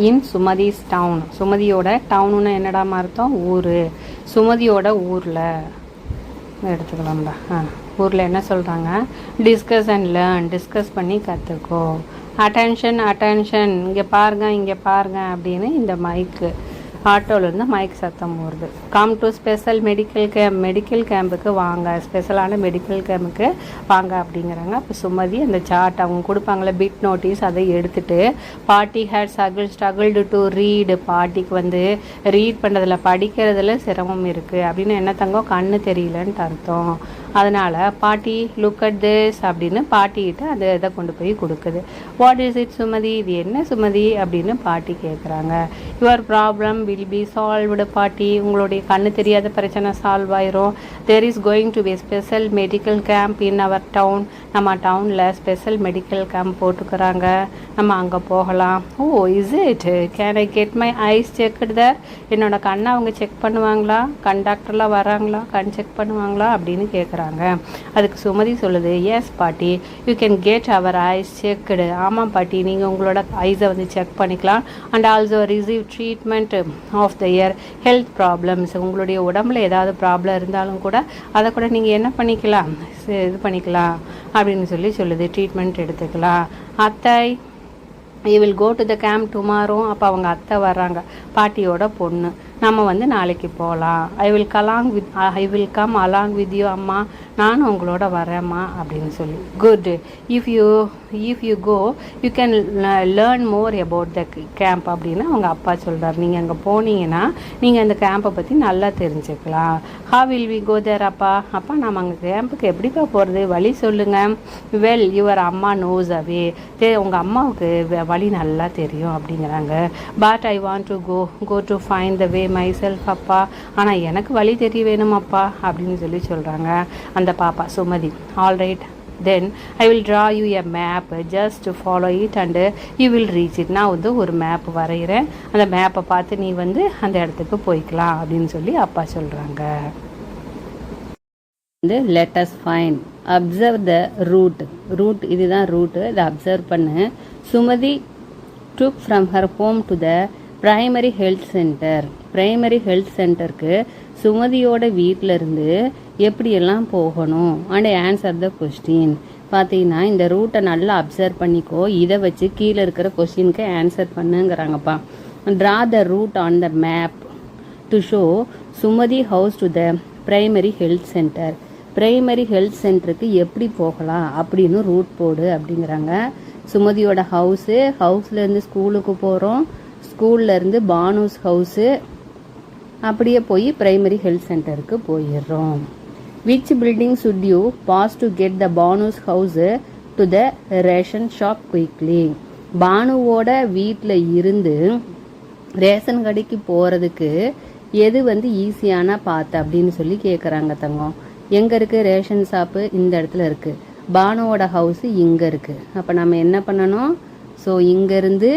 இன் Sumathi's down. சுமதியோட டவுனுன்னு என்னடா அர்த்தம்? ஊர். சுமதியோட ஊரில் எடுத்துக்கலாம்டா. ஊரில் என்ன சொல்கிறாங்க? Discuss and learn. டிஸ்கஸ் பண்ணி கற்றுக்கோ. அட்டென்ஷன் அட்டென்ஷன், இங்கே பாருங்க அப்படின்னு இந்த மைக்கு ஆட்டோலேருந்து மைக் சத்தம் வருது. கம் டு ஸ்பெஷல் மெடிக்கல் கேம்புக்கு வாங்க, ஸ்பெஷலான மெடிக்கல் கேம்புக்கு வாங்க அப்படிங்கிறாங்க. அப்போ சுமதி அந்த சார்ட் அவங்க கொடுப்பாங்களே பிட் நோட்டீஸ், அதை எடுத்துகிட்டு பாட்டி ஹேட் ஸ்ட்ரகிள்டு டு ரீடு. பாட்டிக்கு வந்து ரீட் பண்ணுறதுல படிக்கிறதுல சிரமம் இருக்குது அப்படின்னு என்ன தங்கம்? கண்ணு தெரியலன்ட்டு அர்த்தம். அதனால் பாட்டி லுக் அட் திஸ் அப்படின்னு பாட்டிக்கிட்ட அந்த இதை கொண்டு போய் கொடுக்குது. What is it Sumathi? இது என்ன சுமதி அப்படின்னு பாட்டி கேட்குறாங்க. Your problem will be solved பாட்டி. உங்களுடைய கண்ணு தெரியாத பிரச்சனை சால்வ் ஆயிரும். There is going to be special medical camp in our town. நம்ம டவுனில் ஸ்பெஷல் மெடிக்கல் கேம்ப் போட்டுக்கிறாங்க, நம்ம அங்கே போகலாம். Oh is it? Can I get my eyes checked there? என்னோட கண்ணை அவங்க செக் பண்ணுவாங்களா? டாக்டர்லாம் வராங்களா? கண் செக் பண்ணுவாங்களா அப்படின்னு கேட்குறாங்க. அதுக்கு சுமதி சொல்லுது, எஸ் பாட்டி, you can get our eyes checked. ஆமாம் பாட்டி, நீங்கள் உங்களோட ஐஸை வந்து செக் பண்ணிக்கலாம். And also receive treatment of the ear health problems. உங்களுடைய உடம்புல ஏதாவது ப்ராப்ளம் இருந்தாலும் கூட அதை கூட நீங்கள் என்ன பண்ணிக்கலாம்? இது பண்ணிக்கலாம் அப்படின்னு சொல்லுது. ட்ரீட்மெண்ட் எடுத்துக்கலாம். அத்தை, you will go to the camp tomorrow. அப்போ அவங்க அத்தை வர்றாங்க, பாட்டியோட பொண்ணு. நம்ம வந்து நாளைக்கு போகலாம். I will come along with you அம்மா. நானும் உங்களோட வரேம்மா அப்படின்னு சொல்லி. Good. If you go you can learn more about the camp அப்படின்னு அவங்க அப்பா சொல்கிறார். நீங்கள் அங்கே போனீங்கன்னா நீங்கள் அந்த கேம்பை பற்றி நல்லா தெரிஞ்சுக்கலாம். How will we go there அப்பா? அப்பா நம்ம அங்கே கேம்புக்கு எப்படிப்பா போகிறது? வழி சொல்லுங்கள். வெல் யுவர் அம்மா நோஸ் அவே. உங்கள் அம்மாவுக்கு வழி நல்லா தெரியும் அப்படிங்கிறாங்க. But I want to go to find the way myself அப்பா. ஆனால் எனக்கு வழி தெரிய வேணும் அப்பா அப்படின்னு சொல்கிறாங்க அந்த பாப்பா Sumathi. Alright then I will draw you a map, just follow it and you will reach it. நான் வந்து ஒரு மேப் வரைகிறேன், அந்த மேப்பை பார்த்து நீ வந்து அந்த இடத்துக்கு போய்க்கலாம் அப்படின்னு அப்பா சொல்கிறாங்க. வந்து let us find, observe the route. இதுதான் ரூட்டு, இதை அப்சர்வ் பண்ணு. Sumathi took from her home to the primary health centre. Primary health சென்டருக்கு சுமதியோட வீட்டிலேருந்து எப்படியெல்லாம் போகணும் அண்ட் ஆன்சர் த கொஸ்டின். பார்த்தீங்கன்னா இந்த ரூட்டை நல்லா அப்சர்வ் பண்ணிக்கோ, இதை வச்சு கீழே இருக்கிற கொஸ்டினுக்கு ஆன்சர் பண்ணுங்கிறாங்கப்பா. Draw the route on the map to show Sumathi house to the primary health centre. Primary health சென்டருக்கு எப்படி போகலாம் அப்படின்னு ரூட் போடு அப்படிங்கிறாங்க. சுமதியோட ஹவுஸ்லேருந்து ஸ்கூலுக்கு போகிறோம், ஸ்கூல்லேருந்து பானுஸ் ஹவுஸு, அப்படியே போய் பிரைமரி ஹெல்த் சென்டருக்கு போயிடுறோம். Which building should you pass to get the Banu's house to the ration shop quickly. பானுவோட வீட்டில் இருந்து ரேஷன் கடைக்கு போகிறதுக்கு எது வந்து ஈஸியான பாத்து அப்படின்னு கேட்குறாங்க தங்கம். எங்கே இருக்குது ரேஷன் ஷாப்பு? இந்த இடத்துல இருக்குது. பானுவோட ஹவுஸு இங்கே இருக்குது. அப்போ நம்ம என்ன பண்ணணும்? ஸோ இங்கேருந்து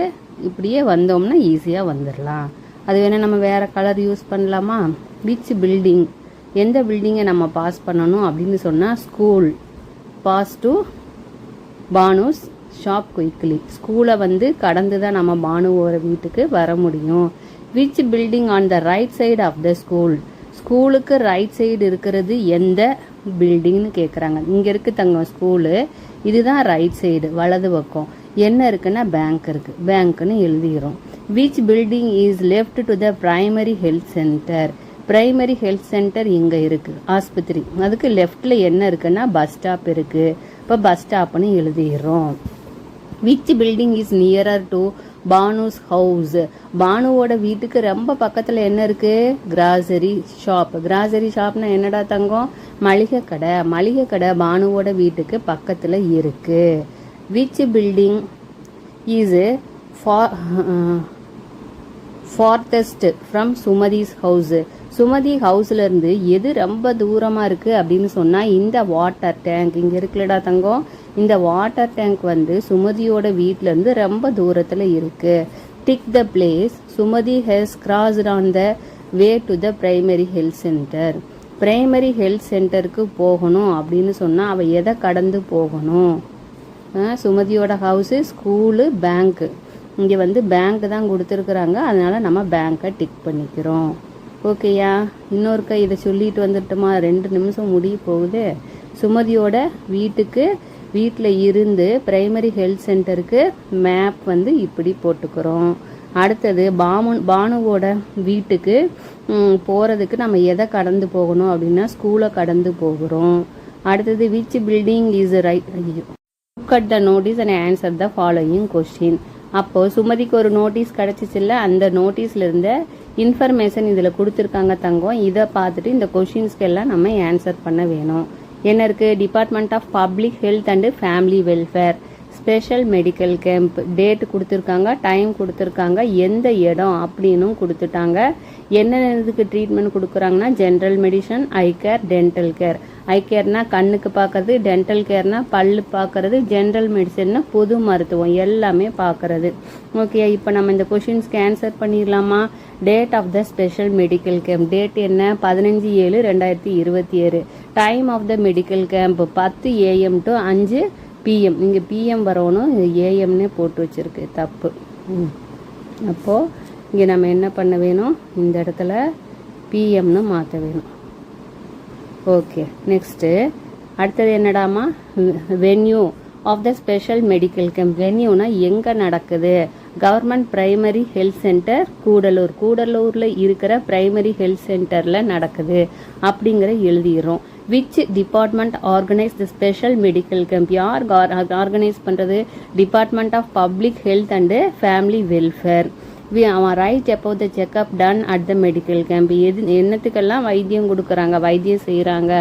இப்படியே வந்தோம்னா ஈஸியாக வந்துடலாம். அது வேணால் நம்ம வேறு கலர் யூஸ் பண்ணலாமா? விச் பில்டிங், எந்த பில்டிங்கை நம்ம பாஸ் பண்ணணும் அப்படின்னு சொன்னால் school pass to Banu's shop quickly. ஸ்கூலை வந்து கடந்து தான் நம்ம பானுவோட வீட்டுக்கு வர முடியும். Which building on the right side of the school. ஸ்கூலுக்கு ரைட் சைடு இருக்கிறது எந்த பில்டிங்னு கேட்குறாங்க. இங்கே இருக்குது தங்கம் ஸ்கூலு, இதுதான் ரைட் சைடு வலது பக்கம். என்ன இருக்குன்னா பேங்க் இருக்குது, பேங்க்னு எழுதிக்கிறோம். Which building is left to the primary health centre. Primary health centre இங்கே இருக்குது, ஆஸ்பத்திரி. அதுக்கு லெஃப்டில் என்ன இருக்குன்னா பஸ் ஸ்டாப் இருக்குது. இப்போ பஸ் ஸ்டாப்னு எழுதிடுறோம். Which building is nearer to Banu's house. பானுவோட வீட்டுக்கு ரொம்ப பக்கத்தில் என்ன இருக்குது? Grocery shop. கிராசரி ஷாப்னா என்னடா தங்கம்? மளிகை கடை. மளிகை கடை பானுவோட வீட்டுக்கு பக்கத்தில் இருக்குது. Which building is farthest from Sumathi's house. Sumathi ஹவுஸ்லேருந்து எது ரொம்ப தூரமாக இருக்குது அப்படின்னு சொன்னால் இந்த வாட்டர் டேங்க் இங்கே இருக்குல்லடா தங்கம். இந்த வாட்டர் டேங்க் வந்து சுமதியோட வீட்டிலேருந்து ரொம்ப தூரத்தில் இருக்குது. Tick the place Sumathi has crossed on the way to the primary health centre. Primary health சென்டருக்கு போகணும் அப்படின்னு சொன்னால் அவள் எதை கடந்து போகணும்? சுமதியோட ஹவுஸு, ஸ்கூலு, பேங்க்கு. இங்கே வந்து பேங்க் தான் கொடுத்துருக்குறாங்க, அதனால் நம்ம பேங்க்கை டிக் பண்ணிக்கிறோம். ஓகேயா? இன்னொருக்கா இதை சொல்லிட்டு வந்துட்டோமா? 2 நிமிஷம் முடிய போகுது. சுமதியோட வீட்டில் இருந்து பிரைமரி ஹெல்த் சென்டருக்கு மேப் வந்து இப்படி போட்டுக்கிறோம். அடுத்தது பானுவோட வீட்டுக்கு போகிறதுக்கு நம்ம எதை கடந்து போகணும் அப்படின்னா ஸ்கூலை கடந்து போகிறோம். அடுத்தது which building is right, look at the notice and answer the following question. அப்போது சுமதிக்கு ஒரு நோட்டீஸ் கிடச்சிச்சில்ல, அந்த நோட்டீஸில் இருந்த இன்ஃபர்மேஷன் இதில் கொடுத்துருக்காங்க தங்கம். இதை பார்த்துட்டு இந்த கொஷின்ஸ்க்கு எல்லாம் நம்ம ஆன்சர் பண்ண வேணும். என்ன இருக்குது? Department of public health and family welfare, special medical camp, date கொடுத்துருக்காங்க, டைம் கொடுத்துருக்காங்க, எந்த இடம் அப்படின்னும் கொடுத்துட்டாங்க. என்னென்னதுக்கு ட்ரீட்மெண்ட் கொடுக்குறாங்கன்னா general medicine, eye care, dental care. Eye கேர்னா கண்ணுக்கு பார்க்கறது, டென்டல் கேர்னா பல்லு பார்க்கறது, ஜென்ரல் மெடிசன்னா பொது மருத்துவம் எல்லாமே பார்க்கறது. ஓகே, இப்போ நம்ம இந்த கொஷின்ஸ்க்கு ஆன்சர் பண்ணிடலாமா? Date of the special medical camp, date என்ன? 15/7/2027. Time of the medical camp 10 AM to 5 PM. இங்கே PM வரணும், ஏஎம்னே போட்டு வச்சுருக்கு, தப்பு. அப்போது இங்கே நம்ம என்ன பண்ண வேணும்? இந்த இடத்துல பிஎம்னு மாற்ற வேணும். ஓகே, நெக்ஸ்ட்டு அடுத்தது என்னடாமா? Venue of the special medical camp. வென்யூனா எங்கே நடக்குது? கவர்மெண்ட் பிரைமரி ஹெல்த் சென்டர் கூடலூரில் இருக்கிற பிரைமரி ஹெல்த் சென்டரில் நடக்குது அப்படிங்கிற எழுதிடுறோம். Which department organise the special medical camp? யார் ஆர்கனைஸ் பண்ணுறது? Department of public health and family welfare. அவன் ரைட் எப்போ the checkup done at the medical camp. என்னத்துக்கெல்லாம் வைத்தியம் கொடுக்குறாங்க, வைத்தியம் செய்கிறாங்க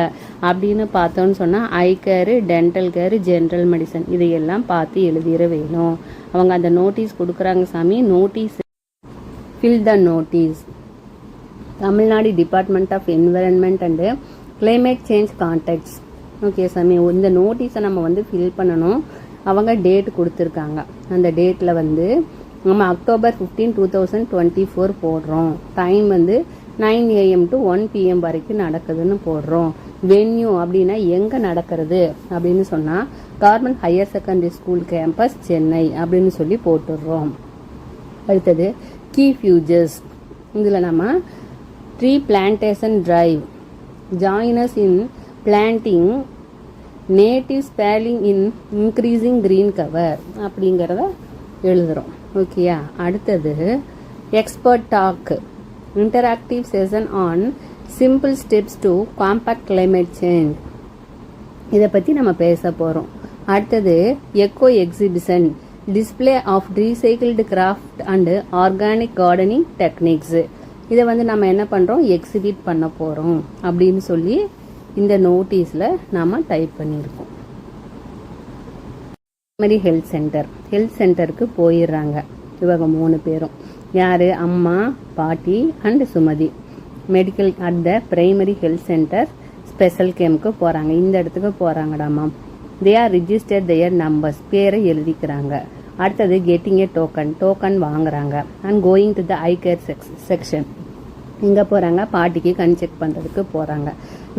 அப்படின்னு பார்த்தோன்னு சொன்னால் eye care, dental care, general medicine, இதையெல்லாம் பார்த்து எழுதிட வேணும். அவங்க அந்த நோட்டீஸ் கொடுக்குறாங்க சாமி. Notice fill the notice. Tamil Nadu department of environment and climate change contacts. Okay சாமி, இந்த நோட்டீஸை நம்ம வந்து ஃபில் பண்ணணும். அவங்க டேட் கொடுத்துருக்காங்க. அந்த டேட்டில் வந்து நம்ம October 15, 2024 போடுறோம். டைம் வந்து 9 AM to 1 PM வரைக்கும் நடக்குதுன்னு போடுறோம். வென்யூ அப்படின்னா எங்கே நடக்கிறது அப்படின்னு சொன்னால் government higher secondary school campus Chennai அப்படின்னு சொல்லி போட்டுடுறோம். அடுத்தது கீ ஃபியூச்சர்ஸ். இதில் நம்ம tree plantation drive, joins in planting native sapling in increasing green cover அப்படிங்கிறத எழுதுகிறோம். ஓகேயா? அடுத்தது expert talk, interactive session on simple steps to combat climate change. இதை பற்றி நம்ம பேச போகிறோம். அடுத்தது eco exhibition, display of recycled craft and organic gardening techniques. இதை வந்து நம்ம என்ன பண்ணுறோம்? எக்ஸிபிட் பண்ண போகிறோம் அப்படின்னு சொல்லி இந்த நோட்டீஸில் நாம் டைப் பண்ணியிருக்கோம். பிரைமரி ஹெல்த் சென்டருக்கு போயிடுறாங்க இவங்க 3 பேரும். யார்? அம்மா, பாட்டி and Sumathi. Medical at the primary health centre special கேம்ப்க்கு போகிறாங்க. இந்த இடத்துக்கு போகிறாங்கடாமா. They are register their numbers, பேரை எழுதிக்கிறாங்க. அடுத்தது கெட்டிங் ஏ டோக்கன் வாங்குறாங்க. And going to the eye care section. இங்கே போகிறாங்க, பாட்டிக்கு கண் செக் பண்ணுறதுக்கு போகிறாங்க.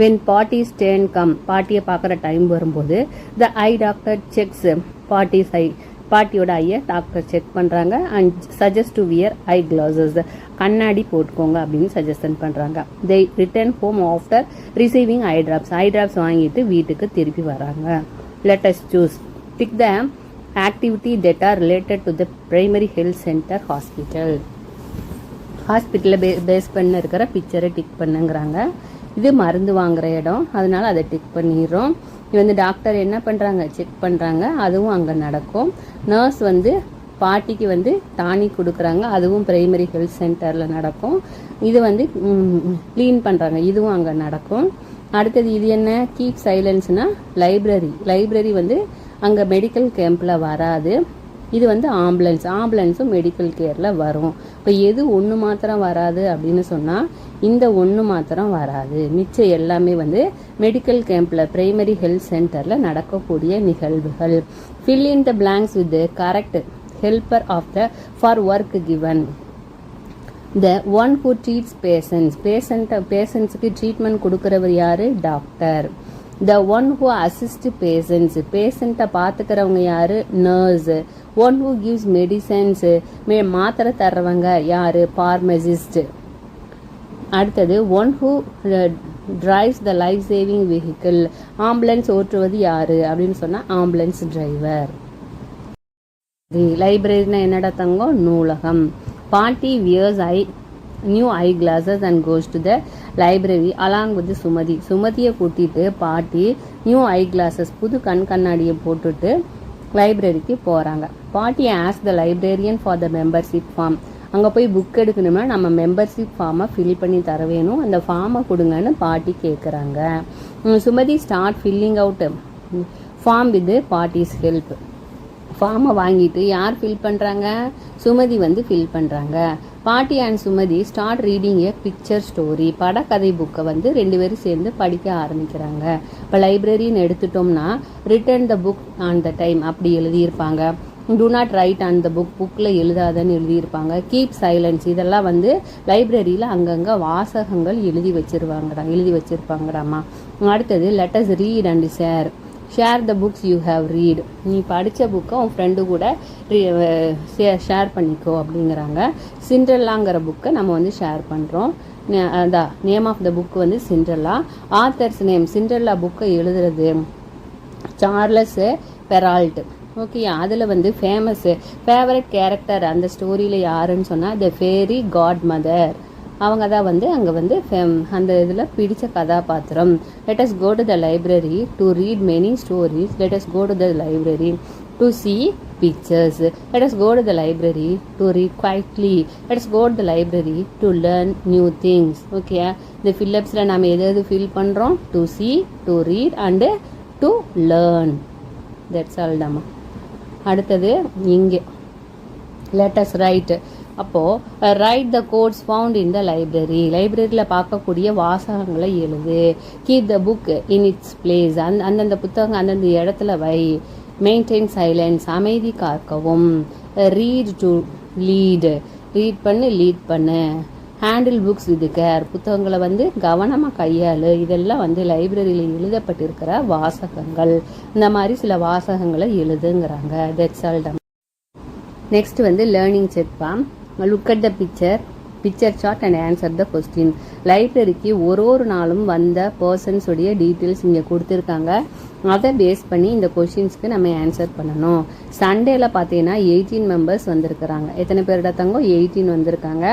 வென் பாட்டிஸ் டேர்ன் கம், பாட்டியை பார்க்குற டைம் வரும்போது த ஐ டாக்டர் செக்ஸ் பாட்டிஸ் ஐ, பாட்டியோட ஐயை டாக்டர் செக் பண்ணுறாங்க. And suggest to wear eye glasses, கண்ணாடி போட்டுக்கோங்க அப்படின்னு சஜஷன் பண்ணுறாங்க. They return home after receiving eye drops வாங்கிட்டு வீட்டுக்கு திருப்பி வராங்க. Let us choose, tick the activity that are related to the primary health centre hospital. ஹாஸ்பிட்டலில் பேஸ் பண்ண இருக்கிற பிக்சரை டிக் பண்ணுங்கிறாங்க. இது மருந்து வாங்குகிற இடம், அதனால் அதை டிக் பண்ணிடுறோம். இது வந்து டாக்டர் என்ன பண்ணுறாங்க? செக் பண்ணுறாங்க, அதுவும் அங்கே நடக்கும். நர்ஸ் வந்து பாட்டிக்கு வந்து டானிக் கொடுக்குறாங்க, அதுவும் பிரைமரி ஹெல்த் சென்டரில் நடக்கும். இது வந்து க்ளீன் பண்ணுறாங்க, இதுவும் அங்கே நடக்கும். அடுத்தது இது என்ன? கீப் சைலன்ஸ்னால் லைப்ரரி வந்து அங்கே மெடிக்கல் கேம்பில் வராது. இது வந்து ஆம்புலன்ஸும் மெடிக்கல் கேரில் வரும். இப்போ எது ஒன்று மாத்திரம் வராது அப்படின்னு சொன்னால் இந்த ஒன்று மாத்திரம் வராது. மிச்சம் எல்லாமே வந்து மெடிக்கல் கேம்பில் பிரைமரி ஹெல்த் சென்டரில் நடக்கக்கூடிய நிகழ்வுகள். Fill in the blanks with correct helper of the for work given. The one who treats பேஷண்ட்ஸுக்கு ட்ரீட்மெண்ட் கொடுக்குறவர் யார்? Doctor. The one who assist பேஷண்ட்ஸை பார்த்துக்கிறவங்க யார்? Nurse. One who gives medicines, மாத்திரை தர்றவங்க யாரு? பார்மசிஸ்ட். அடுத்தது one who drives the life saving vehicle, ambulance ஓட்டுவது யாரு அப்படின்னு சொன்னா ஆம்புலன்ஸ் டிரைவர். லைப்ரரினா என்னடா தங்கம்? நூலகம். பாட்டி wears new eye glasses and goes to the library along with Sumathi. சுமதியை கூட்டிட்டு பாட்டி நியூ ஐ கிளாஸஸ், புது கண்ணாடியை போட்டுட்டு லைப்ரரிக்கு போகிறாங்க. பாட்டி ask the librarian for the membership form. அங்கே போய் புக் எடுக்கணும்னா நம்ம மெம்பர்ஷிப் ஃபார்மை ஃபில் பண்ணி தர வேணும், அந்த ஃபார்மை கொடுங்கன்னு பாட்டி கேட்குறாங்க. Sumathi start filling out form with பாட்டிஸ் ஹெல்ப். ஃபார்மை வாங்கிட்டு யார் ஃபில் பண்ணுறாங்க? சுமதி வந்து ஃபில் பண்ணுறாங்க. பாட்டி and Sumathi start reading a picture story. படக்கதை புக்கை வந்து 2 பேரும் சேர்ந்து படிக்க ஆரம்பிக்கிறாங்க. இப்போ லைப்ரரின்னு எடுத்துட்டோம்னா return the book on the time அப்படி எழுதியிருப்பாங்க. Do not write on the book, புக்கில் எழுதாதன்னு எழுதியிருப்பாங்க. கீப் சைலன்ஸ், இதெல்லாம் வந்து லைப்ரரியில் அங்கங்கே வாசகங்கள் எழுதி வச்சிருப்பாங்கடாமா. அடுத்தது let us read and share the books you have read. நீ படித்த புக்கை உன் ஃப்ரெண்டு கூட ஷேர் பண்ணிக்கோ அப்படிங்கிறாங்க. சிண்ட்ரெல்லாங்கிற புக்கை நம்ம வந்து ஷேர் பண்ணுறோம். அதான் நேம் ஆஃப் த புக் வந்து சிண்ட்ரெல்லா. ஆத்தர்ஸ் நேம், சிண்ட்ரெல்லா புக்கை எழுதுறது சார்லஸ் பெரால்ட். ஓகே, அதில் வந்து ஃபேவரட் கேரக்டர் அந்த ஸ்டோரியில் யாருன்னு சொன்னால் த ஃபேரி காட் மதர். அவங்க தான் வந்து அங்கே வந்து அந்த இதில் பிடிச்ச கதாபாத்திரம். Let us go to the library to read many stories. Let us go to the library to see pictures. Let us go to the library to read quietly. Let us go to the library to learn new things. Okay, இந்த ஃபில்லப்ஸில் நம்ம எது fill பண்ணுறோம்? To see, to read and to learn. That's all தாம்மா. அடுத்தது இங்கே let us write. அப்போது write the quotes found in the library. லைப்ரரியில் பார்க்கக்கூடிய வாசகங்களை எழுது. Keep the book in it's place. அந்தந்த புத்தகம் அந்தந்த இடத்துல வை. மெயின்டைன் சைலன்ஸ், அமைதி காக்கவும். ரீட் டு லீடு, ரீட் பண்ணு லீட் பண்ணு. ஹேண்டில் புக்ஸ் வித் கேர், புத்தகங்களை வந்து கவனமாக கையாளு. இதெல்லாம் வந்து லைப்ரரியில் எழுதப்பட்டிருக்கிற வாசகங்கள். இந்த மாதிரி சில வாசகங்களை எழுதுங்கிறாங்க. That's all. நெக்ஸ்ட் வந்து learning check form. Look at the picture chart and answer the question. லைப்ரரிக்கு ஒரு நாளும் வந்த பர்சன்ஸ் உடைய டீட்டெயில்ஸ் இங்கே கொடுத்துருக்காங்க. அதை பேஸ் பண்ணி இந்த கொஷின்ஸ்க்கு நம்ம ஆன்சர் பண்ணணும். சண்டேல பார்த்தீங்கன்னா 18 மெம்பர்ஸ் வந்திருக்கிறாங்க. எத்தனை பேரோட தங்கம்? 18 வந்திருக்காங்க.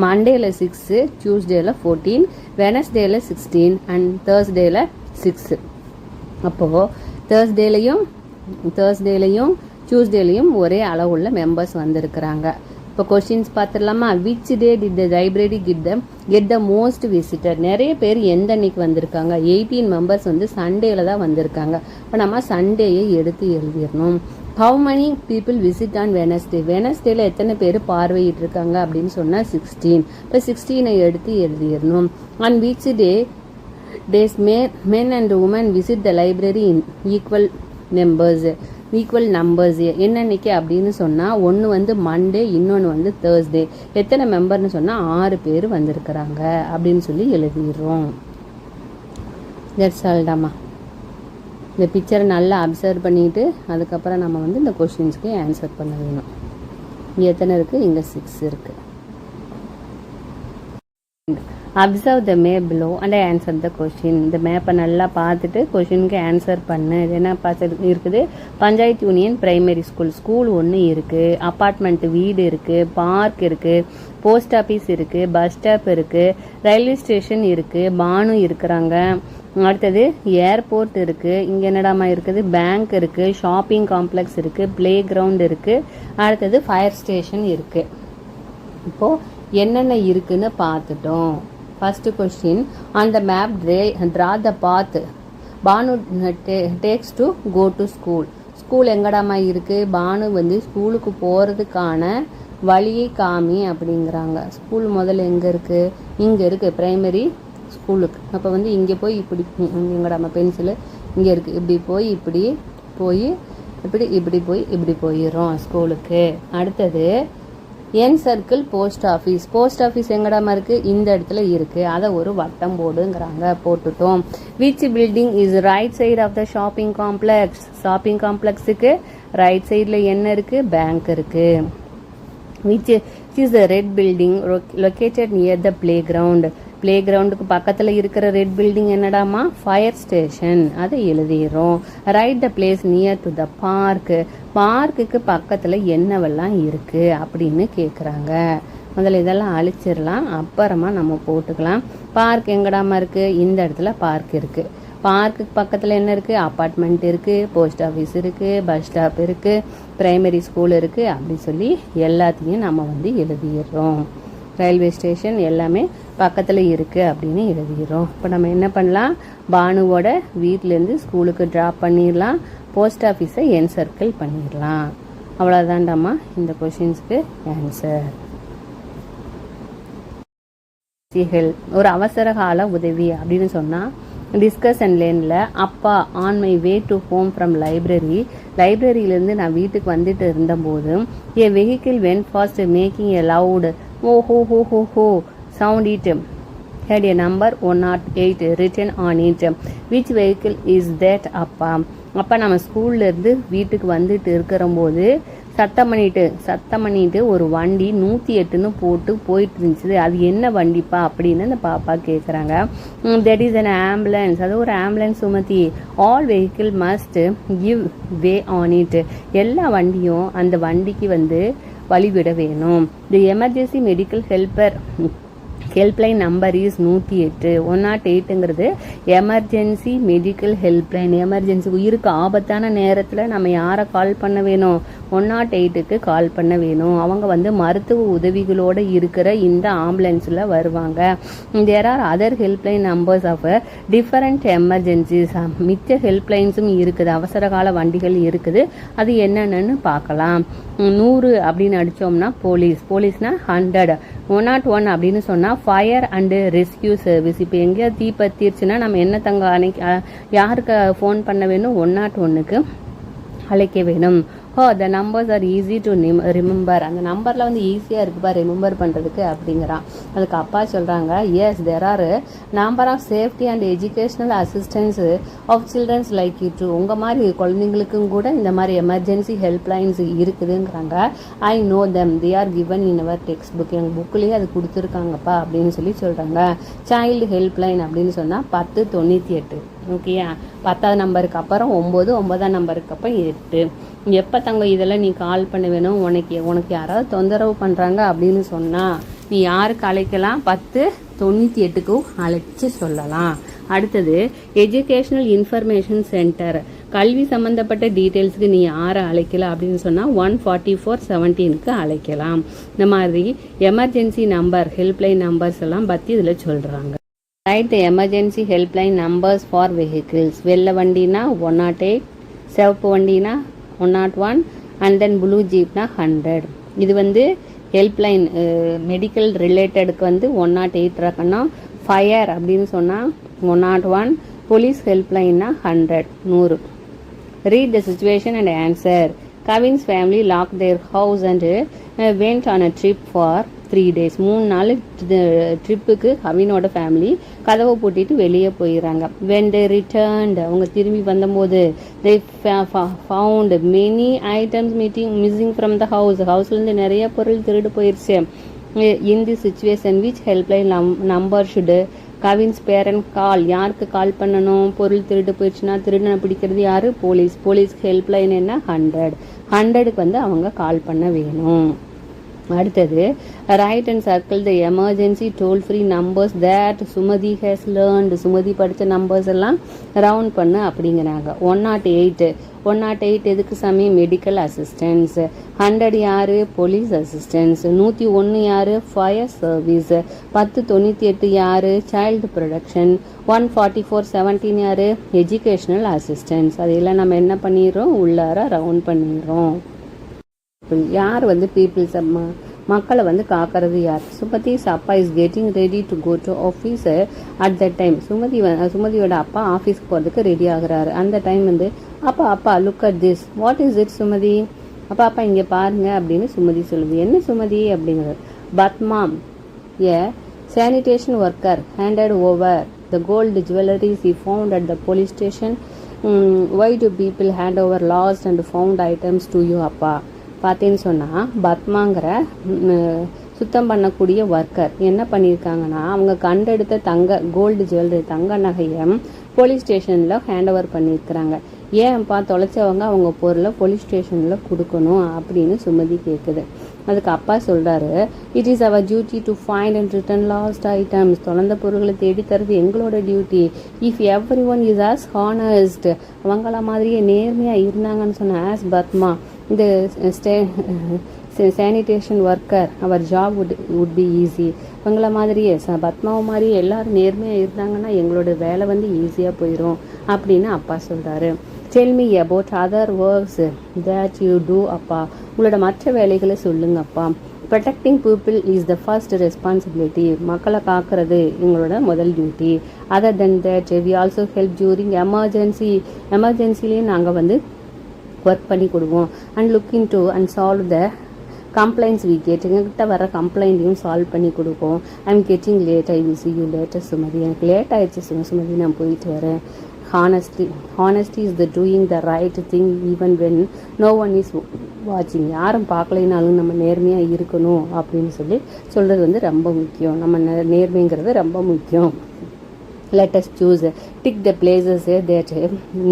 மண்டேல 6, டியூஸ்டேல 14, வெனஸ்டேல 16 அண்ட் தேர்ஸ்டேல 6. அப்போது தேர்ஸ்டேலையும் டியூஸ்டேலையும் ஒரே அளவுள்ள மெம்பர்ஸ் வந்திருக்கிறாங்க. இப்போ கொஸ்டின்ஸ் பார்த்துடலாமா? Which day did the library get the most visitor. நிறைய பேர் எந்த அன்னைக்கு வந்திருக்காங்க? 18 மெம்பர்ஸ் வந்து சண்டேல தான் வந்திருக்காங்க. இப்போ நம்ம சண்டேயை எடுத்து எழுதிடணும். How many people visit on Wednesday? வெனஸ்டேல எத்தனை பேர் பார்வையிட்டு இருக்காங்க அப்படின்னு சொன்னால் 16. இப்போ 16 எடுத்து எழுதிடணும். on which days men and women visit the library in equal numbers. என்னன்னைக்கு அப்படின்னு சொன்னால் ஒன்று வந்து மண்டே, இன்னொன்று வந்து தேர்ஸ்டே. எத்தனை மெம்பர்னு சொன்னால் 6 பேர் வந்திருக்கிறாங்க அப்படின்னு சொல்லி எழுதிடுறோம். தட்ஸ் ஆல் தாம்மா. இந்த பிக்சரை நல்லா அப்சர்வ் பண்ணிட்டு அதுக்கப்புறம் நம்ம வந்து இந்த கொஷின்ஸ்க்கு ஆன்சர் பண்ண வேணும். இங்கே எத்தனை இருக்குது? இங்கே 6 இருக்குது. Observe the map below and answer the question. இந்த மேப்பை நல்லா பார்த்துட்டு கொஷினுக்கு ஆன்சர் பண்ணு. இது என்ன பார்த்து இருக்குது? பஞ்சாயத்து யூனியன் பிரைமரி ஸ்கூல் ஒன்று இருக்குது. அப்பார்ட்மெண்ட் வீடு இருக்குது. பார்க் இருக்குது. போஸ்ட் ஆஃபீஸ் இருக்குது. பஸ் ஸ்டாப் இருக்குது. ரயில்வே ஸ்டேஷன் இருக்குது. பானு இருக்கிறாங்க. அடுத்தது ஏர்போர்ட் இருக்குது. இங்கே என்னடாமா இருக்குது? பேங்க் இருக்குது. ஷாப்பிங் காம்ப்ளெக்ஸ் இருக்குது. பிளே கிரவுண்ட் இருக்குது. அடுத்தது ஃபயர் ஸ்டேஷன் இருக்குது. இப்போது என்னென்ன இருக்குன்னு பார்த்துட்டோம். First question, on the map draw the path Banu takes to go to school எங்கடாமா இருக்குது? பானு வந்து ஸ்கூலுக்கு போகிறதுக்கான வழியை காமி அப்படிங்கிறாங்க. ஸ்கூல் முதல்ல எங்கே இருக்குது? இங்கே இருக்குது, பிரைமரி ஸ்கூலுக்கு. அப்போ வந்து இங்கே போய் இப்படி எங்கடாமா பென்சிலு இங்கே இருக்குது. இப்படி போய் இப்படி போயிடுறோம் ஸ்கூலுக்கு. அடுத்தது encircle post office. Post office எங்கடாமா இருக்குது? இந்த இடத்துல இருக்குது. அதை ஒரு வட்டம் போடுங்கிறாங்க, போட்டுட்டோம். Which building is right side of the shopping complex? Shopping காம்ப்ளெக்ஸுக்கு ரைட் சைடில் என்ன இருக்குது? பேங்க் இருக்குது. Which is the red building located near the play ground? Play கிரவுண்டுக்கு பக்கத்தில் இருக்கிற ரெட் பில்டிங் என்னடாமா? Fire station. அதை எழுதிடுறோம். Write the place near to the park. பார்க்குக்கு பக்கத்தில் என்னவெல்லாம் இருக்குது அப்படின்னு கேட்குறாங்க. முதல்ல இதெல்லாம் அழிச்சிடலாம், அப்புறமா நம்ம போட்டுக்கலாம். பார்க் எங்கடாமா இருக்குது? இந்த இடத்துல பார்க் இருக்குது. பார்க்குக்கு பக்கத்தில் என்ன இருக்குது? அப்பார்ட்மெண்ட் இருக்குது, போஸ்ட் ஆஃபீஸ் இருக்குது, பஸ் ஸ்டாப் இருக்குது, பிரைமரி ஸ்கூல் இருக்குது. அப்படி சொல்லி எல்லாத்தையும் நம்ம எழுதிடுறோம். ரயில்வே ஸ்டேஷன் எல்லாமே பக்கத்தில் இருக்குது அப்படின்னு எழுதிடுறோம். இப்போ நம்ம என்ன பண்ணலாம்? பானுவோட வீட்டிலேருந்து ஸ்கூலுக்கு ட்ராப் பண்ணிடலாம். போஸ்ட் ஆஃபீஸை என் சர்க்கிள் பண்ணிடலாம். அவ்வளோதாண்டாம்மா இந்த கொஷின்ஸ்க்கு ஆன்சர். ஒரு அவசர கால உதவி அப்படின்னு சொன்னால் டிஸ்கஸ் அண்ட் லேர்னில் அப்பா on my way to home from லைப்ரரியிலேருந்து நான் வீட்டுக்கு வந்துட்டு இருந்தபோது a vehicle went fast making a loud oh ho ho ho ho sound it had a number 108 written on it. Which vehicle is that? அப்பா நம்ம ஸ்கூல்லேருந்து வீட்டுக்கு வந்துட்டு இருக்கிற போது சத்தம் பண்ணிட்டு ஒரு வண்டி 108ன்னு போயிட்டு இருந்துச்சு. அது என்ன வண்டிப்பா அப்படின்னு அந்த பாப்பா கேட்குறாங்க. That is an ambulance. அது ஒரு ambulance Sumathi. All vehicle must give way on it. எல்லா வண்டியும் அந்த வண்டிக்கு வழிவிட வேணும். The emergency medical helpline number is 108. 108ங்கிறது எமர்ஜென்சி மெடிக்கல் ஹெல்ப்லைன். எமர்ஜென்சி உயிருக்கு ஆபத்தான நேரத்தில் நம்ம யாரை கால் பண்ண வேணும்? 108க்கு கால் பண்ண வேணும். அவங்க மருத்துவ உதவிகளோடு இருக்கிற இந்த ஆம்புலன்ஸில் வருவாங்க. There are other helpline numbers of different emergencies. மிச்ச ஹெல்ப்லைன்ஸும் இருக்குது, அவசர கால வண்டிகள் இருக்குது. அது என்னென்னு பார்க்கலாம். 100 அப்படின்னு அடித்தோம்னா போலீஸ்னா 100. 101 அப்படின்னு சொன்னால் ஃபயர் அண்டு ரெஸ்கியூ சர்வீஸ். இப்போ எங்கேயாவது தீ பற்றிருச்சுன்னா நம்ம என்ன யாருக்கு ஃபோன் பண்ண வேணும்? 101க்கு அழைக்க வேணும். The numbers are easy to remember. அந்த நம்பரில் ஈஸியாக இருக்குப்பா ரிமெம்பர் பண்ணுறதுக்கு அப்படிங்கிறான். அதுக்கு அப்பா சொல்கிறாங்க, yes there are number of safety and educational assistance of childrens like it. உங்கள் மாதிரி குழந்தைங்களுக்கும் கூட இந்த மாதிரி எமர்ஜென்சி ஹெல்ப்லைன்ஸ் இருக்குதுங்கிறாங்க. I know them, they are given in our text book. எங்கள் புக்கிலேயே அது கொடுத்துருக்காங்கப்பா அப்படின்னு சொல்கிறாங்க. சைல்டு ஹெல்ப்லைன் அப்படின்னு சொன்னால் 1098. ஓகேயா? 10வது நம்பருக்கு அப்புறம் 9, 9ஆம் நம்பருக்கு அப்புறம் 8. எப்போ இதெல்லாம் நீ கால் பண்ண வேணும்? உனக்கு யாராவது தொந்தரவு பண்ணுறாங்க அப்படின்னு சொன்னால் நீ யாருக்கு அழைக்கலாம்? 1098க்கும் அழைச்சி சொல்லலாம். அடுத்தது எஜுகேஷ்னல் இன்ஃபர்மேஷன் சென்டர். கல்வி சம்மந்தப்பட்ட டீட்டெயில்ஸுக்கு நீ யாரை அழைக்கலாம் அப்படின்னு சொன்னால் 14417க்கு அழைக்கலாம். இந்த மாதிரி எமர்ஜென்சி நம்பர் ஹெல்ப்லைன் நம்பர்ஸ் எல்லாம் பற்றி இதில் சொல்கிறாங்க. Right the emergency helpline numbers for vehicles. வெள்ளை வண்டினா 108, சிவப்பு வண்டினா 101 அண்ட் தென் ப்ளூ ஜீப்னா 100. இது ஹெல்ப்லைன் மெடிக்கல் ரிலேட்டடுக்கு 108 ரக்கணும். ஃபயர் அப்படின்னு சொன்னால் 101, போலீஸ் ஹெல்ப்லைன்னா 100. Read the situation and answer. Kavin's family lock their house and went on a trip for 3 days. 3 நாள் ட்ரிப்புக்கு கவினோட ஃபேமிலி கதவை பூட்டிட்டு வெளியே போயிடுறாங்க. வென் தே ரிட்டர்ன்ட், அவங்க திரும்பி வந்தபோது they found many items missing from the ஹவுஸ்லேருந்து நிறைய பொருள் திருடு போயிடுச்சு. In the situation which helpline number should Kavin's parent call? யாருக்கு கால் பண்ணணும்? பொருள் திருடு போயிடுச்சுன்னா திருடனை பிடிக்கிறது யாரு? போலீஸ் ஹெல்ப்லைன் என்ன? 100க்கு அவங்க கால் பண்ண வேணும். அடுத்தது write and circle the emergency toll free numbers that Sumathi has learned. சுமதி படித்த நம்பர்ஸ் எல்லாம் ரவுண்ட் பண்ணு அப்படிங்கிறாங்க. 108 எதுக்கு சாமி? Medical assistance. 100 யாரு? Police assistance. 101 யாரு? Fire service. 1098 யாரு? Child production. 14417 யாரு? Educational assistance. அதையெல்லாம் நம்ம என்ன பண்ணிடுறோம்? உள்ளார ரவுண்ட் பண்ணிடுறோம். யார் பீப்புள்ஸ் மக்களை காக்கிறது யார்? சுமதிஸ் அப்பா is getting ready to go to office at the time. சுமதியோட அப்பா ஆஃபீஸ்க்கு போகிறதுக்கு ரெடி ஆகுறாரு. அந்த டைம் அப்பா look at this. What is it Sumathi? அப்பா இங்கே பாருங்க அப்படின்னு சுமதி சொல்லுது. என்ன சுமதி அப்படிங்கிறது. Padma, a sanitation worker, handed over the gold jewelries he found at the police station. Why do people hand over lost and found items to you அப்பா? பார்த்தேன்னு சொன்னால் பத்மாங்கிற சுத்தம் பண்ணக்கூடிய ஒர்க்கர் என்ன பண்ணியிருக்காங்கன்னா, அவங்க கண்டெடுத்த கோல்டு ஜுவல்லரி தங்க நகையை போலீஸ் ஸ்டேஷனில் ஹேண்ட் ஓவர் பண்ணியிருக்கிறாங்க. ஏன்ப்பா தொலைச்சவங்க அவங்க பொருளை போலீஸ் ஸ்டேஷனில் கொடுக்கணும் அப்படின்னு சுமதி கேட்குது. அதுக்கு அப்பா சொல்கிறாரு, it is our duty to find and return lost items. தொலைந்த பொருட்களை தேடி தருது எங்களோட duty. If every one is as honest, அவங்கள மாதிரியே நேர்மையாக இருந்தாங்கன்னு சொன்ன ஆஸ் பத்மா இந்த sanitation worker our job would be easy. இவங்கள மாதிரியே பத்மாவை மாதிரி எல்லாரும் நேர்மையாக இருந்தாங்கன்னா எங்களோட வேலை வந்து ஈஸியாக போயிடும் அப்படின்னு அப்பா சொல்கிறாரு. Tell me about other works that you do அப்பா. உங்களோட மற்ற வேலைகளை சொல்லுங்கப்பா. Protecting people is the first responsibility. மக்களை காக்கிறது எங்களோட முதல் duty. Other then that we also help during எமர்ஜென்சிலையும் நாங்கள் வந்து ஒர்க் பண்ணி கொடுவோம். And look in to and solve the complaints we get. எங்ககிட்ட வர கம்ப்ளைண்ட்டையும் சால்வ் பண்ணி கொடுப்போம். I am getting late, I will see you later சுமதி. எனக்கு லேட் ஆயிடுச்சு சுமதி, நான் போயிட்டு வரேன். Honesty is the doing the right thing even when no one is வாட்சிங். யாரும் பார்க்கலைனாலும் நம்ம நேர்மையாக இருக்கணும் அப்படின்னு சொல்கிறது வந்து ரொம்ப முக்கியம். நம்ம நேர்மைங்கிறது ரொம்ப முக்கியம். let us choose, tick the places that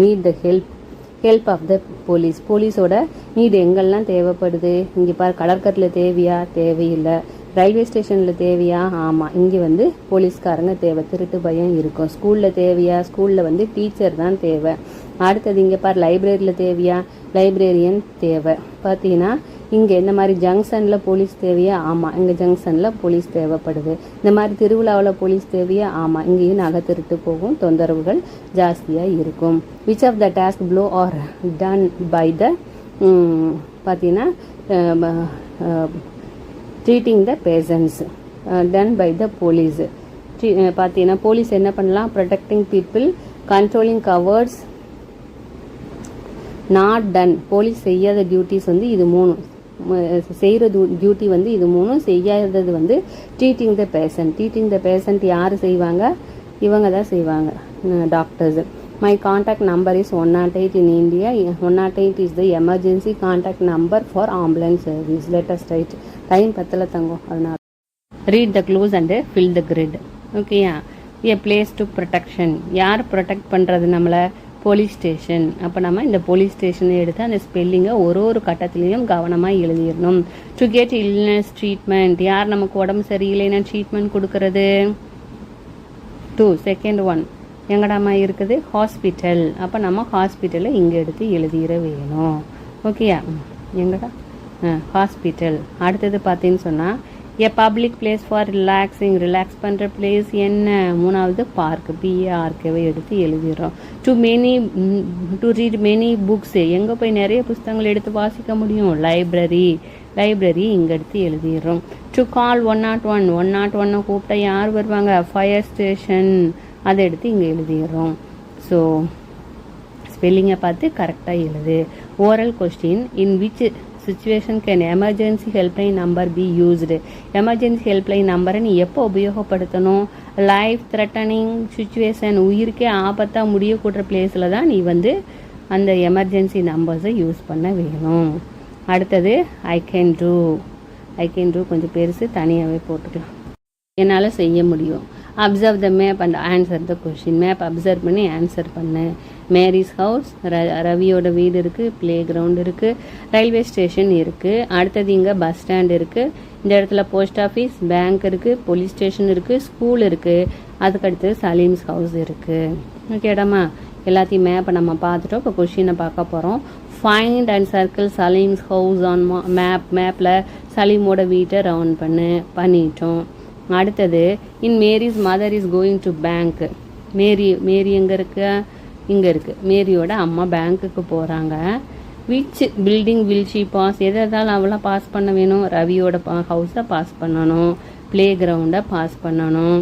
need the help of the police. போலீஸோட நீடு எங்கெல்லாம் தேவைப்படுது. இங்கே பாரு, கடற்கரையில் தேவையா? தேவையில்லை. ரயில்வே ஸ்டேஷனில் தேவையா? ஆமாம், இங்கே வந்து போலீஸ்காரங்க தேவை. திருட்டு பயம் இருக்கும். ஸ்கூலில் தேவையா? ஸ்கூலில் வந்து டீச்சர் தான் தேவை. அடுத்தது இங்கே பாரு, லைப்ரரியில் தேவையா? லைப்ரரியன் தேவை. பார்த்தீங்கன்னா இங்கே இந்த மாதிரி ஜங்ஷனில் போலீஸ் தேவையா? ஆமாம், இங்கே ஜங்ஷனில் போலீஸ் தேவைப்படுது. இந்த மாதிரி திருவிழாவில் போலீஸ் தேவையா? ஆமாம், இங்கேயும் நகை திருட்டு போகும், தொந்தரவுகள் ஜாஸ்தியாக இருக்கும். Which of the task below are done by the பார்த்தீங்கன்னா treating the patients done by the police. பார்த்தீங்கன்னா போலீஸ் என்ன பண்ணலாம்? Protecting people, controlling crowds, not done. Police செய்யாத டியூட்டிஸ் வந்து இது 3. செய்கிற டியூட்டி வந்து இது 3, செய்யாதது வந்து treating the patient. Treating the patient யார் செய்வாங்க? இவங்க தான் செய்வாங்க, doctors. My contact number is 108 in India. 108 is the emergency contact number for ambulance service. Latest right. Time பத்தல தங்கும், அதனால் read the clues and fill the grid. ஓகேயா? A place to protection. யார் ப்ரொடெக்ட் பண்ணுறது நம்மளை? Police station. அப்போ நம்ம இந்த போலீஸ் ஸ்டேஷனை எடுத்து அந்த ஸ்பெல்லிங்கை ஒரு கட்டத்துலேயும் கவனமாக எழுதிடணும். To get illness treatment. யார் நமக்கு உடம்பு சரியில்லைன்னா ட்ரீட்மெண்ட் கொடுக்கறது? 2 செகண்ட் 1 எங்கடாமா இருக்குது? ஹாஸ்பிட்டல். அப்போ நம்ம ஹாஸ்பிட்டலை இங்கே எடுத்து எழுதிட வேணும். ஓகேயா? எங்கடா? ஹாஸ்பிட்டல். அடுத்தது பார்த்தீங்கன்னு சொன்னால் a public place for relaxing. Relax பண்ணுற பிளேஸ் என்ன? 3வது பார்க். PARKவை எடுத்து எழுதிடுறோம். To read many books. எங்கே போய் நிறைய புத்தகங்கள் எடுத்து வாசிக்க முடியும்? லைப்ரரி இங்கே எடுத்து எழுதிடுறோம். To call 101. 101 கூப்பிட்டா யார் வருவாங்க? Fire station. அதை எடுத்து இங்கே எழுதிடுறோம். ஸோ ஸ்பெல்லிங்கை பார்த்து கரெக்டாக எழுது. Oral question. In which situation can emergency helpline number be used? Emergency helpline நம்பரை நீ எப்போ உபயோகப்படுத்தணும்? லைஃப் த்ரெட்டனிங் சுச்சுவேஷன், உயிருக்கே ஆபத்தாக முடியக்கூடுற பிளேஸில் தான் நீ வந்து அந்த எமர்ஜென்சி நம்பர்ஸை யூஸ் பண்ண வேணும். அடுத்தது ஐ கேன் டூ கொஞ்சம் பெருசு, தனியாகவே போட்டுக்கலாம். என்னால் செய்ய முடியும். Observe the map and answer the question. Map observe பண்ணி ஆன்சர் பண்ணு. மேரிஸ் ஹவுஸ், ரவியோட வீடு இருக்குது, ப்ளே கிரவுண்ட் இருக்குது, ரயில்வே ஸ்டேஷன் இருக்குது. அடுத்தது இங்கே பஸ் ஸ்டாண்ட் இருக்குது. இந்த இடத்துல போஸ்ட் ஆஃபீஸ், பேங்க் இருக்குது, போலீஸ் ஸ்டேஷன் இருக்குது, ஸ்கூல் இருக்குது. அதுக்கடுத்து சலீம்ஸ் ஹவுஸ் இருக்குது. ஓகேடாமா? எல்லாத்தையும் மேப்பை நம்ம பார்த்துட்டோம். இப்போ கொஷினை பார்க்க போகிறோம். Find and circle Salim's house on மேப்பில் சலீமோட வீட்டை ரவுண்ட் பண்ணிட்டோம். அடுத்தது in Mary's mother is going to bank. Mary எங்கே இருக்கு? இங்கே இருக்குது. மேரியோட அம்மா பேங்க்குக்கு போகிறாங்க. Which building will she pass? எதாவது அவளை பாஸ் பண்ண வேணும்? ரவியோட ஹவுஸை பாஸ் பண்ணணும், ப்ளே கிரவுண்டை பாஸ் பண்ணணும்,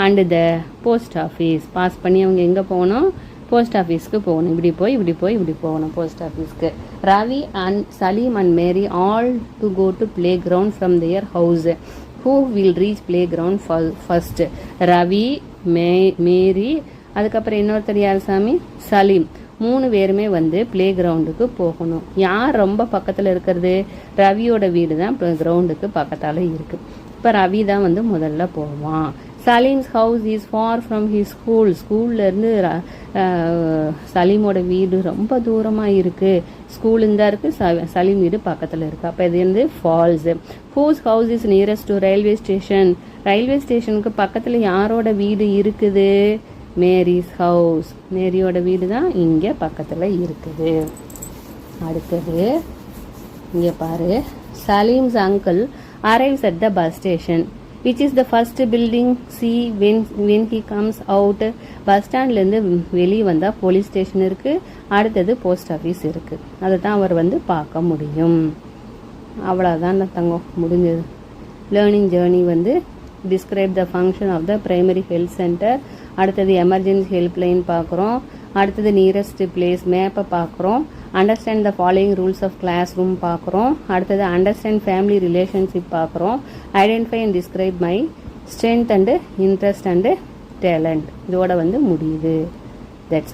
and the post office pass பண்ணி அவங்க எங்கே போகணும்? போஸ்ட் ஆஃபீஸ்க்கு போகணும். இப்படி போய் இப்படி போகணும் போஸ்ட் ஆஃபீஸ்க்கு. Ravi and Salim and Mary all to go to play ground from their house. Who will reach play ground first? Ravi, Mary, அதுக்கப்புறம் இன்னொருத்தர் யார் சாமி? சலீம். 3 பேருமே வந்து பிளே கிரவுண்டுக்கு போகணும். யார் ரொம்ப பக்கத்தில் இருக்கிறது? ரவியோட வீடு தான் கிரவுண்டுக்கு பக்கத்தால் இருக்குது. இப்போ ரவி தான் வந்து முதல்ல போவான். Salim's house is far from his school. ஸ்கூல்லேருந்து சலீமோட வீடு ரொம்ப தூரமாக இருக்குது. ஸ்கூல் இருந்தால் இருக்குது, சலீம் வீடு பக்கத்தில் இருக்குது. அப்போ இது வந்து false. Whose house is nearest to railway station. Railway ஸ்டேஷனுக்கு பக்கத்தில் யாரோட வீடு இருக்குது? Mary's house. மேரியோட வீடு தான் இங்கே பக்கத்தில் இருக்குது. அடுத்தது இங்கே பாரு. சலீம்ஸ் uncle arrives at the bus station. Which is the first building? See when he comes out. Bus ஸ்டாண்ட்லேருந்து வெளியே வந்தால் போலீஸ் ஸ்டேஷன் இருக்குது, அடுத்தது போஸ்ட் ஆஃபீஸ் இருக்குது. அதை தான் அவர் வந்து பார்க்க முடியும். அவ்வளோதான் தங்கம், முடிஞ்சது. லேர்னிங் ஜேர்னி வந்து describe the function of the primary health centre. அடுத்தது எமர்ஜென்சி ஹெல்ப்லைன் பார்க்குறோம். அடுத்தது நியரஸ்ட் பிளேஸ் மேப்பை பார்க்குறோம். Understand the following rules of class room பார்க்குறோம். அடுத்தது அண்டர்ஸ்டாண்ட் ஃபேமிலி ரிலேஷன்ஷிப் பார்க்குறோம். Identify and describe my strength and interest and talent. இதோட வந்து முடியுது. That's all.